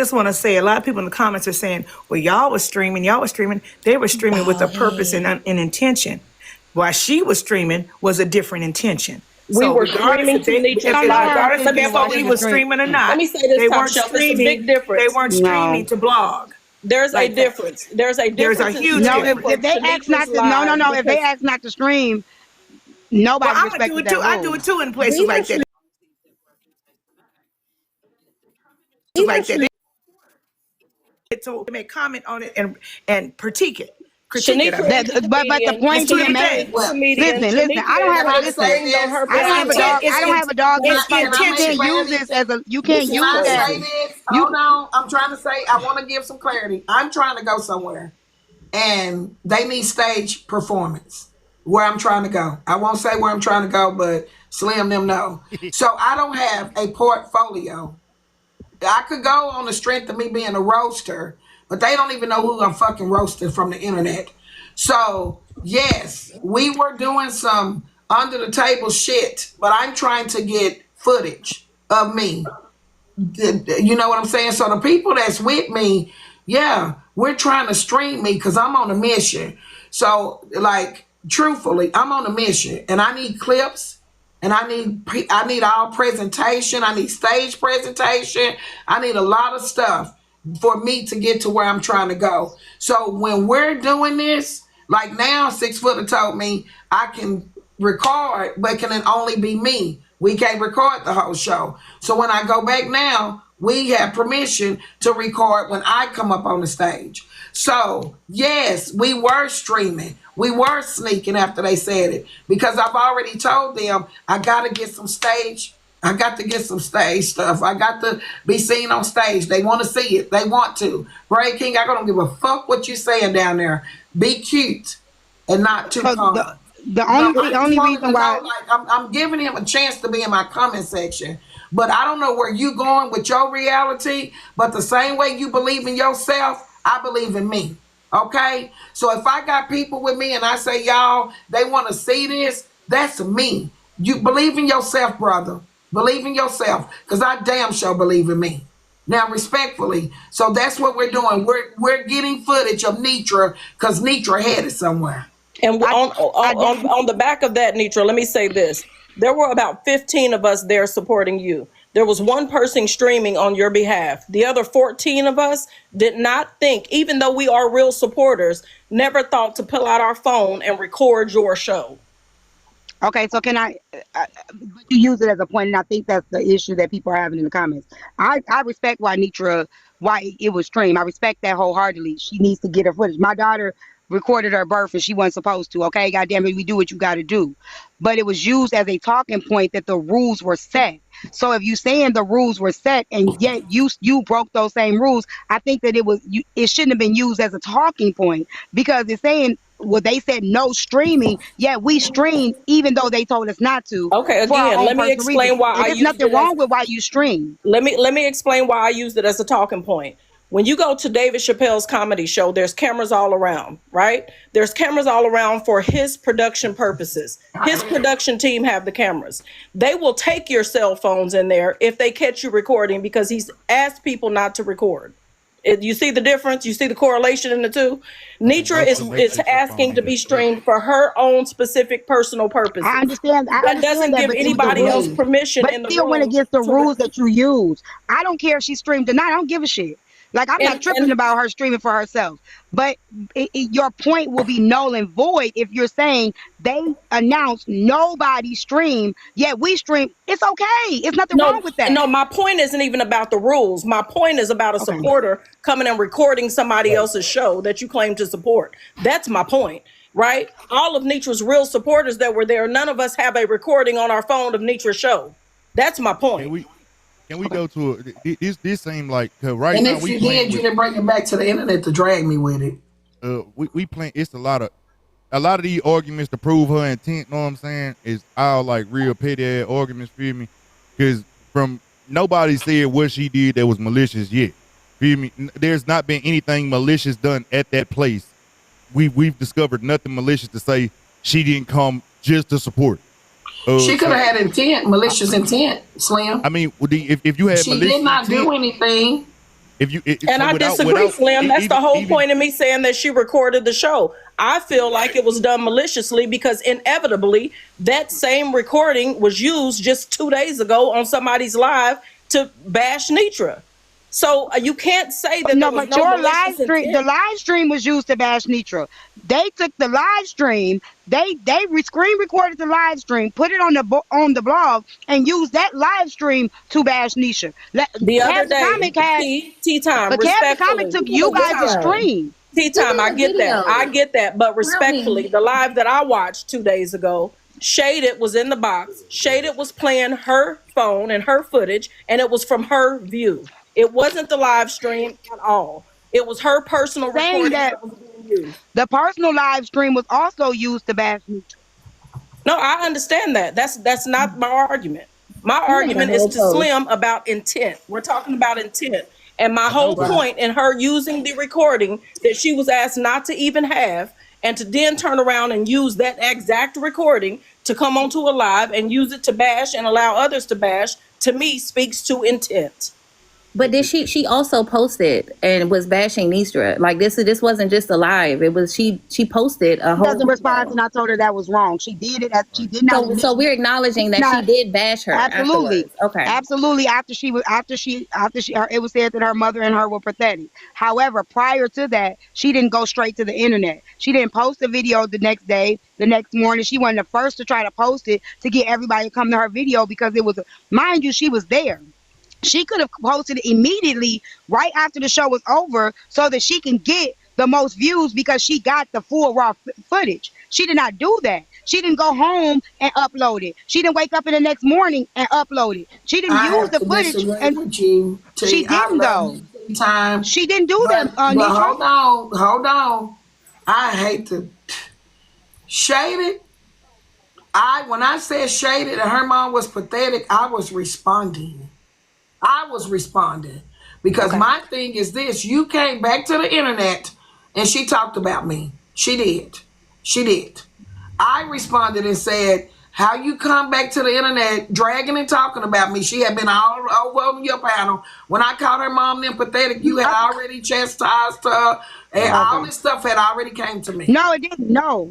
just want to say, a lot of people in the comments are saying, well, y'all was streaming. They were streaming with a purpose and intention. While she was streaming was a different intention. We were streaming to Netra's live. Regardless of if she was streaming or not, let me say this, they Top weren't Shelf. It's a streaming. big difference. They weren't streaming to blog. There's a difference. There's a difference. There's a huge difference. If they ask not to, no. If they ask not to stream, nobody respected that rule. I do it too in places like that. Like that. So they may comment on it and critique it. But the point being made, listen. I don't have a dog. You can't use this as a. You can't use that. Hold on. I'm trying to say. I want to give some clarity. I'm trying to go somewhere, and they need stage performance. Where I'm trying to go. I won't say where I'm trying to go, but Slim them know. So I don't have a portfolio. I could go on the strength of me being a roaster, but they don't even know who I'm fucking roasting from the internet. So, yes, we were doing some under the table shit, but I'm trying to get footage of me. You know what I'm saying? So the people that's with me, yeah, we're trying to stream me because I'm on a mission. So, like, truthfully, I'm on a mission, and I need clips. And I need all presentation. I need stage presentation. I need a lot of stuff for me to get to where I'm trying to go. So when we're doing this, like now, 6 Footer told me I can record, but can it only be me? We can't record the whole show. So when I go back now, we have permission to record when I come up on the stage. So yes, we were streaming. We were sneaking after they said it because I've already told them I got to get some stage. I got to get some stage stuff. I got to be seen on stage. They want to see it. They want to. Ray King, I don't give a fuck what you saying down there. Be cute and not too common. The only reason why I'm giving him a chance to be in my comment section. But I don't know where you going with your reality. But the same way you believe in yourself, I believe in me. Okay? So if I got people with me and I say, y'all, they want to see this, that's me. You believe in yourself, brother. Believe in yourself. Because I damn sure believe in me. Now, respectfully. So that's what we're doing. We're getting footage of Netra because Netra headed somewhere. And on the back of that, Netra, let me say this. There were about 15 of us there supporting you. There was one person streaming on your behalf. The other 14 of us did not think, even though we are real supporters, never thought to pull out our phone and record your show. Okay, so can you use it as a point, and I think that's the issue that people are having in the comments. I respect why it was streamed. I respect that wholeheartedly. She needs to get her footage. My daughter recorded her birth and she wasn't supposed to. Okay, goddamn it, we do what you got to do. But it was used as a talking point that the rules were set. So if you saying the rules were set and yet you broke those same rules, I think that it shouldn't have been used as a talking point because it's saying, well, they said no streaming, yet we streamed even though they told us not to. Okay, again, let me explain why there's nothing wrong with why you stream. Let me explain why I used it as a talking point. When you go to David Chappelle's comedy show, there's cameras all around, right? There's cameras all around for his production purposes. His production team have the cameras. They will take your cell phones in there if they catch you recording because he's asked people not to record. You see the difference? You see the correlation in the two? Netra is asking to be streamed for her own specific personal purposes. I understand. That doesn't give anybody else permission in the room. But still went against the rules that you use. I don't care if she streamed or not. I don't give a shit. Like, I'm not tripping about her streaming for herself. But your point will be null and void if you're saying they announced nobody stream, yet we stream. It's okay. It's nothing wrong with that. No, my point isn't even about the rules. My point is about a supporter coming and recording somebody else's show that you claim to support. That's my point, right? All of Netra's real supporters that were there, none of us have a recording on our phone of Netra's show. That's my point. Can we go to this seemed like right and now if you didn't bring it back to the internet to drag me with it. We playing. It's a lot of these arguments to prove her intent. Know what I'm saying? Is all like real petty ass arguments. Feel me? Because from nobody said what she did that was malicious yet. Feel me? There's not been anything malicious done at that place. We've discovered nothing malicious to say she didn't come just to support. She could have had intent, malicious intent, Slim. I mean, if you had she did not do anything. If you And so I without disagree, Slim. That's the whole even point of me saying that she recorded the show. I feel like it was done maliciously because inevitably that same recording was used just 2 days ago on somebody's live to bash Netra. So you can't say that there No, was but no your live malicious stream, the intent. live stream was used to bash Netra. They took the live stream, screen recorded the live stream, put it on on the blog, and used that live stream to bash Netra. The other Tabs the day, Comic had, Tea Time, but Tabs the Comic respectfully. took He did you a guys' video. stream. Tea He Time, did I a get that. I video. get that. But Help respectfully, me. the live that I watched 2 days ago, Shaded was in the box. Shaded was playing her phone and her footage, and it was from her view. It wasn't the live stream at all. It was her personal Saying recording that that was being used. the personal live stream was also used to bash Netra. No, I understand that. That's not my argument. My You made a argument is whole to post. Slim about intent. We're talking about intent. And my whole point in her using the recording that she was asked not to even have, and to then turn around and use that exact recording to come onto a live and use it to bash and allow others to bash, to me speaks to intent. But did she also posted and was bashing Nistra? Like this wasn't just a live. It was she posted a She whole doesn't respond, video. and I told her that was wrong. She did it. She did not. So we're acknowledging that she Not did bash her absolutely, afterwards. Okay. absolutely. It was said that her mother and her were pathetic. However, prior to that, she didn't go straight to the internet. She didn't post a video the next day, the next morning. She wasn't the first to try to post it to get everybody to come to her video because it was, mind you, she was there. She could have posted it immediately right after the show was over so that she can get the most views because she got the full raw footage. She did not do that. She didn't go home and upload it. She didn't wake up in the next morning and upload it. She didn't I use have the to footage, disagree and with you. she didn't though. Time, She didn't do that, but Netra. hold on. I hate to shade it. When I said shaded and her mom was pathetic, I was responding. Because Okay. my thing is this: you came back to the internet and she talked about me. She did. I responded and said, how you come back to the internet dragging and talking about me? She had been all over on your panel. When I called her mom empathetic, you had already chastised her, and all this stuff had already came to me. No, it didn't. No.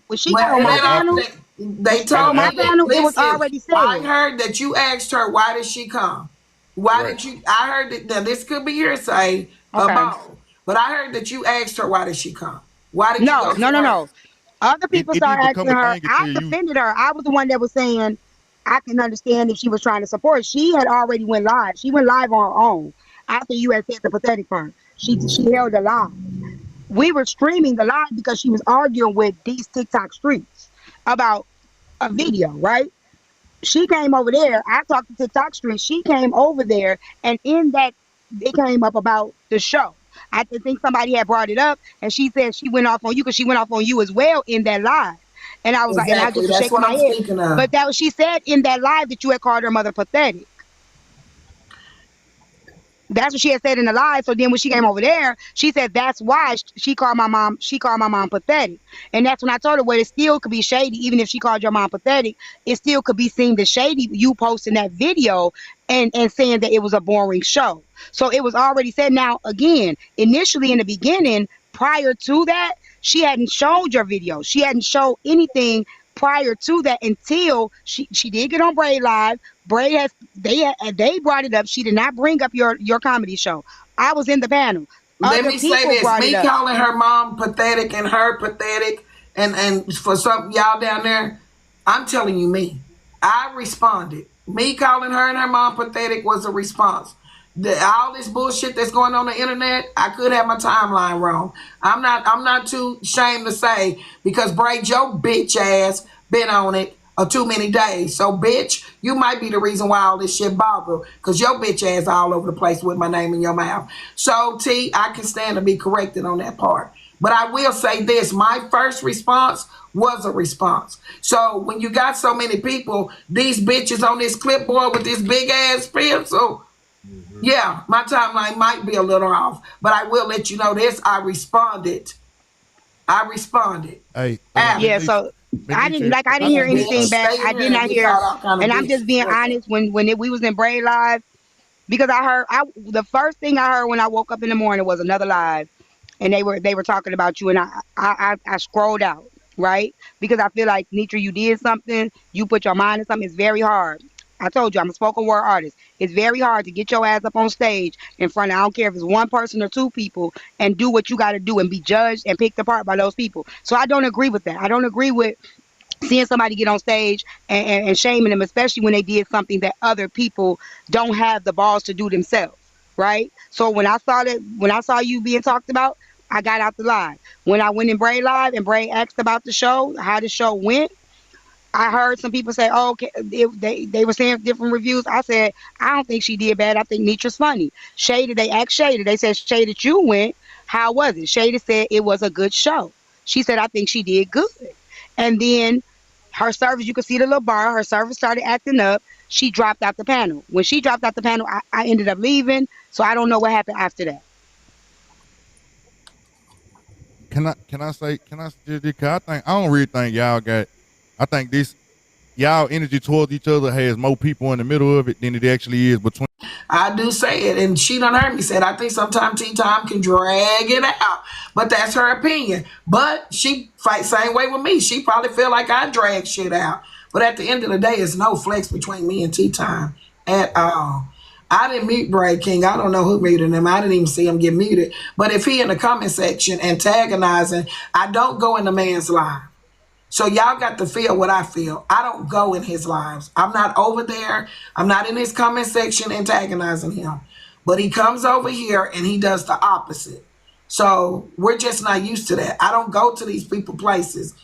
When she got Well, on my panel, they told me my panel, it was listen, already said. I heard that you asked her, why did she come? Why Right. did you? I heard that, now this could be hearsay about, but I heard that you asked her, why did she come? Why did you go to her? No. Other people it started did asking become a her. thing until I you defended her. I was the one that was saying I can understand if she was trying to support. She had already went live. She went live on her own after you had said the pathetic part. She held a live. We were streaming the live because she was arguing with these TikTok streets about a video, right? She came over there. I talked to TikTok Street. She came over there, and in that, it came up about the show. I think somebody had brought it up, and she said she went off on you because she went off on you as well in that live. And I was like, and I Exactly. just was That's shaking what my I'm head. speaking of. But that was, she said in that live that you had called her mother pathetic. That's what she had said in the live. So then when she came over there, she said that's why she called my mom. She called my mom pathetic, and that's when I told her, well, it still could be shady, even if she called your mom pathetic. It still could be seen as shady. You posting that video and saying that it was a boring show. So it was already said. Now again, initially in the beginning, prior to that, she hadn't showed your video. She hadn't showed anything prior to that until she did get on Braid Live. Braid has they brought it up. She did not bring up your comedy show. I was in the panel. Let Other me say people this: brought me it up. calling her mom pathetic and her pathetic, and for some y'all down there, I'm telling you, I responded. Me calling her and her mom pathetic was a response. All this bullshit that's going on the internet, I could have my timeline wrong. I'm not too ashamed to say, because Braid, your bitch ass been on it too many days. So bitch, you might be the reason why all this shit bother, because your bitch ass all over the place with my name in your mouth. So T, I can stand to be corrected on that part. But I will say this: my first response was a response. So when you got so many people, these bitches on this clipboard with this big ass pencil, yeah, my timeline might be a little off, but I will let you know this: I responded. Hey, Yeah, so I didn't hear anything back. I did not hear, and I'm just being honest. When we was in Braid Live, because the first thing I heard when I woke up in the morning was another live, and they were talking about you, and I scrolled out, right, because I feel like, Nitra, you did something, you put your mind in something. It's very hard. I told you, I'm a spoken word artist. It's very hard to get your ass up on stage in front of, I don't care if it's one person or two people, and do what you got to do and be judged and picked apart by those people. So I don't agree with that. I don't agree with seeing somebody get on stage and shaming them, especially when they did something that other people don't have the balls to do themselves, right? So when I saw you being talked about, I got out the live. When I went in Bray live and Bray asked about the show, how the show went, I heard some people say, "Oh, okay." They were saying different reviews. I said, "I don't think she did bad. I think Nitra's funny." Shaded, they asked Shaded. They said, "Shaded, you went. How was it?" Shaded said it was a good show. She said, "I think she did good." And then her service, you could see the little bar. Her service started acting up. She dropped out the panel. When she dropped out the panel, I ended up leaving. So I don't know what happened after that. Can I suggest this? 'Cause I don't really think y'all got. I think this y'all energy towards each other has more people in the middle of it than it actually is between. I do say it, and she done heard me say it. I think sometimes Time can drag it out, but that's her opinion. But she fight same way with me. She probably feel like I drag shit out. But at the end of the day, it's no flex between me and Time at all. I didn't mute Bray King. I don't know who muted him. I didn't even see him get muted. But if he in the comment section antagonizing, I don't go in the man's live. So y'all got to feel what I feel. I don't go in his lives. I'm not over there. I'm not in his comment section antagonizing him. But he comes over here and he does the opposite. So we're just not used to that. I don't go to these people places.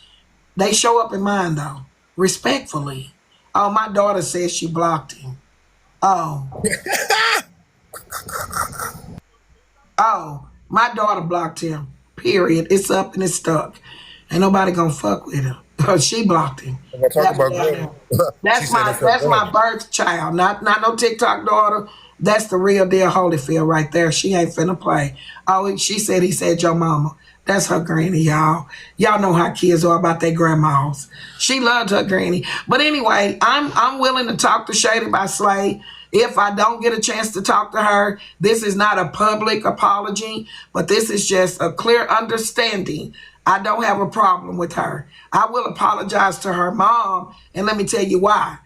They show up in mine though, respectfully. Oh, my daughter says she blocked him. Oh. Oh, my daughter blocked him. Period. It's up and it's stuck. Ain't nobody gonna fuck with him. She blocked him. We're talking about Granny. That's my birth child. Not no TikTok daughter. That's the real deal Holyfield right there. She ain't finna play. Oh, she said he said your mama. That's her granny, y'all. Y'all know how kids are about their grandmas. She loved her granny. But anyway, I'm willing to talk to Shady by Slay. If I don't get a chance to talk to her, this is not a public apology, but this is just a clear understanding. I don't have a problem with her. I will apologize to her mom, and let me tell you why.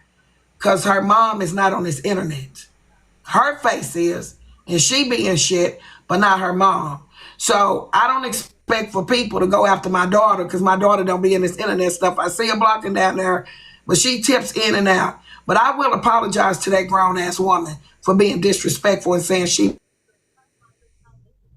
Because her mom is not on this internet. Her face is, and she being shit, but not her mom. So I don't expect for people to go after my daughter because my daughter don't be in this internet stuff. I see her blocking down there, but she tips in and out. But I will apologize to that grown-ass woman for being disrespectful and saying she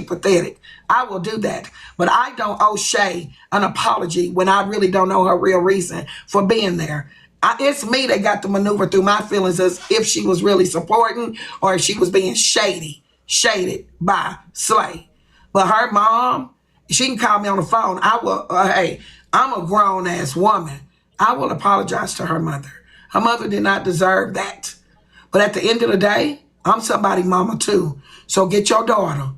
pathetic. I will do that. But I don't owe Shay an apology when I really don't know her real reason for being there. It's me that got to maneuver through my feelings as if she was really supporting or if she was being shaded by Slay. But her mom, she can call me on the phone. I will, hey, I'm a grown-ass woman. I will apologize to her mother. Her mother did not deserve that. But at the end of the day, I'm somebody's mama too. So get your daughter.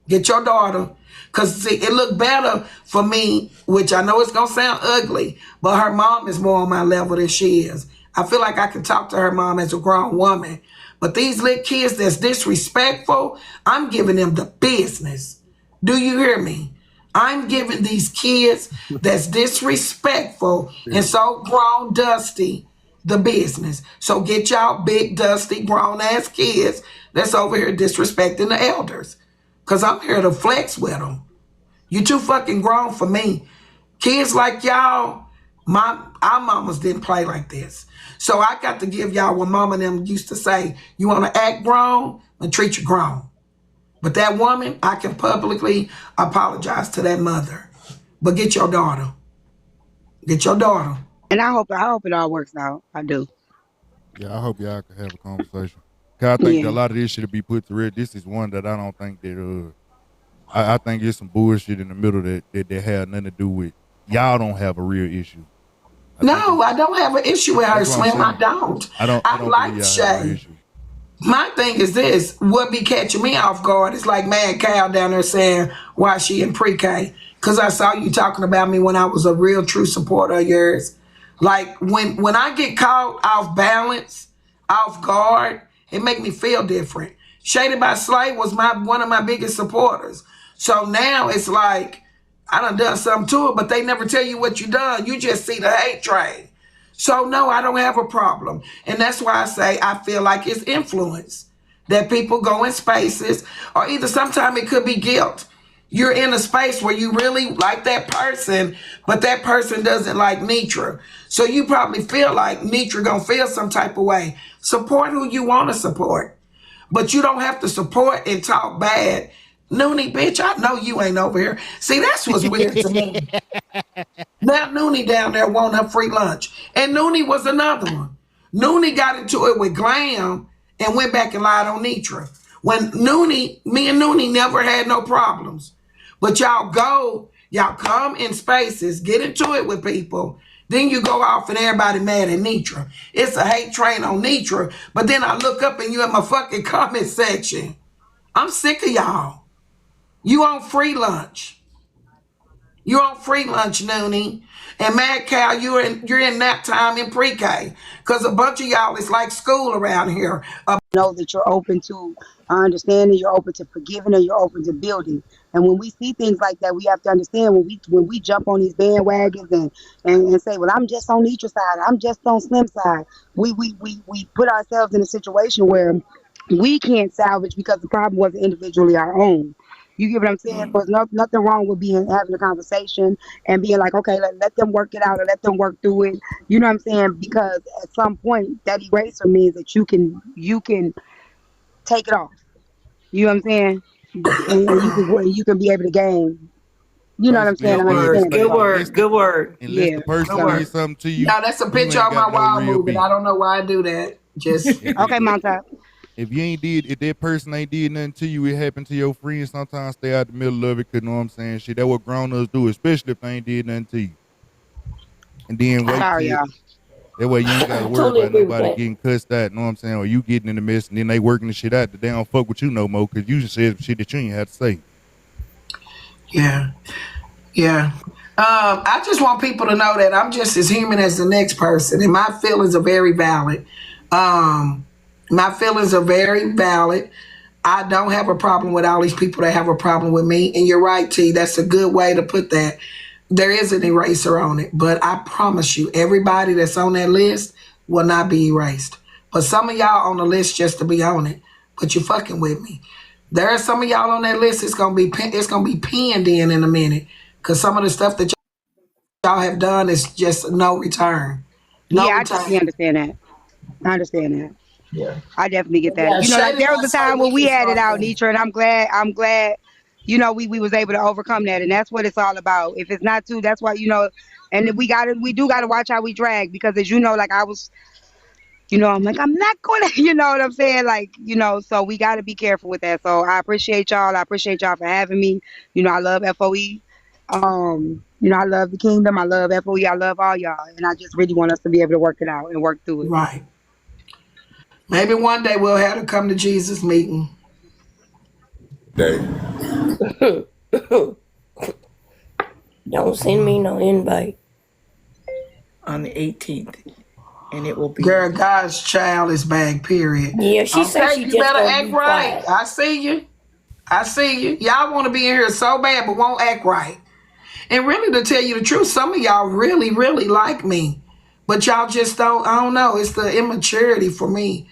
Get your daughter. Because, see, it looked better for me, which I know it's going to sound ugly, but her mom is more on my level than she is. I feel like I can talk to her mom as a grown woman. But these little kids that's disrespectful, I'm giving them the business. Do you hear me? I'm giving these kids that's disrespectful and so grown dusty the business. So get y'all big, dusty, grown-ass kids that's over here disrespecting the elders. Because I'm here to flex with them. You too fucking grown for me. Kids like y'all, our mamas didn't play like this. So I got to give y'all what mama and them used to say. You want to act grown and treat you grown. But that woman, I can publicly apologize to that mother. But get your daughter. Get your daughter. And I hope it all works out. I do. Yeah, I hope y'all can have a conversation. Cause I think a lot of this should be put to rest. This is one that I don't think that I think it's some bullshit in the middle that had nothing to do with y'all don't have a real issue. I don't have an issue with her, Slim. I don't. I like Shay. My thing is this, what be catching me off guard is like Mad Cow down there saying why she in pre-K. Because I saw you talking about me when I was a real true supporter of yours. Like when I get caught off balance, off guard, it make me feel different. Shaded by Slay was one of my biggest supporters. So now it's like I done something to it, but they never tell you what you done. You just see the hate train. So no, I don't have a problem. And that's why I say I feel like it's influence. That people go in spaces, or either sometimes it could be guilt. You're in a space where you really like that person, but that person doesn't like Netra. So you probably feel like Netra gonna feel some type of way. Support who you want to support. But you don't have to support and talk bad. Noonie, bitch, I know you ain't over here. See, that's what's weird to me. Now Noonie down there wanting her free lunch. And Noonie was another one. Noonie got into it with Glam and went back and lied on Netra. When me and Noonie never had no problems. But y'all come in spaces, get into it with people, then you go off and everybody mad at Netra. It's a hate train on Netra, but then I look up and you in my fucking comment section. I'm sick of y'all. You on free lunch. You on free lunch, Noonie. And Mad Cow, you're in nap time in pre-K. Because a bunch of y'all is like school around here. Know that you're open to understanding, you're open to forgiving, and you're open to building. And when we see things like that, we have to understand when we jump on these bandwagons and say, well, I'm just on Netra's side, I'm just on Slim's side. We put ourselves in a situation where we can't salvage because the problem wasn't individually our own. You get what I'm saying? So there's nothing wrong with having a conversation and being like, okay, let them work it out or let them work through it. You know what I'm saying? Because at some point, that eraser means that you can take it off. You know what I'm saying? And you can be able to gain. You know what I'm Basically, saying? a And third understand. Good state. word. Good word. Unless Yeah. the person Good word. did something to you, No, that's a you picture ain't of my got no wall real moving. beef. I don't know why I do that. Just Okay, Montap. If that person ain't did nothing to you, it happened to your friends. Sometimes stay out the middle of it, cause know what I'm saying. Shit, that what grown ups do, especially if they ain't did nothing to you. And then wait Sorry, till y'all. that way you ain't gotta worry Totally about agree with nobody that. getting cussed out. Know what I'm saying? Or you getting in the mess, and then they working the shit out that they don't fuck with you no more, cause you just said shit that you ain't had to say. yeah. Yeah. I just want people to know that I'm just as human as the next person, and my feelings are very valid. My feelings are very valid. I don't have a problem with all these people that have a problem with me. And you're right, T. That's a good way to put that. There is an eraser on it, but I promise you, everybody that's on that list will not be erased. But some of y'all on the list just to be on it, but you fucking with me. There are some of y'all on that list. It's gonna be pinned in a minute, because some of the stuff that y'all have done is just no return. No Yeah, I definitely return. understand that. I understand that. Yeah. I definitely get that. Yeah, You know, like Shady there by was a Slay, time when we we can had it start out, there. Netra, and I'm glad, we was able to overcome that. And that's what it's all about. If it's not to, that's why, and we do gotta watch how we drag, because as you know, like I was, I'm like, I'm not gonna, you know what I'm saying? Like, so we gotta be careful with that. So I appreciate y'all. I appreciate y'all for having me. I love FOE. I love the kingdom. I love FOE. I love all y'all. And I just really want us to be able to work it out and work through it. Right. Maybe one day we'll have to come to Jesus meeting. Day. Don't send me no invite. On the 18th. And it will be. Girl, God's child is back, period. Yeah, she said Okay, she you just better gonna act be right. quiet. I see you. I see you. Y'all want to be in here so bad, but won't act right. And really, to tell you the truth, some of y'all really, really like me. But y'all just don't, I don't know. It's the immaturity for me.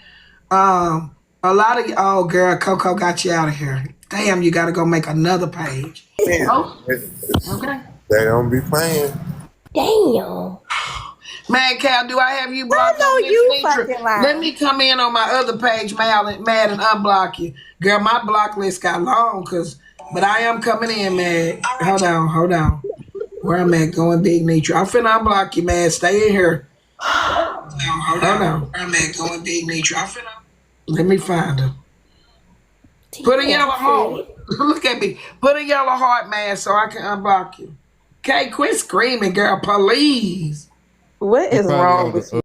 A lot of, oh, girl, Coco got you out of here. Damn, you got to go make another page. Oh, okay. They don't be playing. Damn. Man, Cal, do I have you I blocked know on this you feature? fucking Let lying. me come in on my other page, mad and unblock you. Girl, my block list got long, but I am coming in, man. Hold on. Where I'm at, going big, Netra. I'm finna unblock you, man. Stay in here. Hold on. Where I'm at, going big, Netra. Let me find her. Put a Yeah, yellow I feel heart. it. Look at me. Put a yellow heart, man, so I can unblock you. Okay, quit screaming, girl, please. What He is probably wrong on with the you?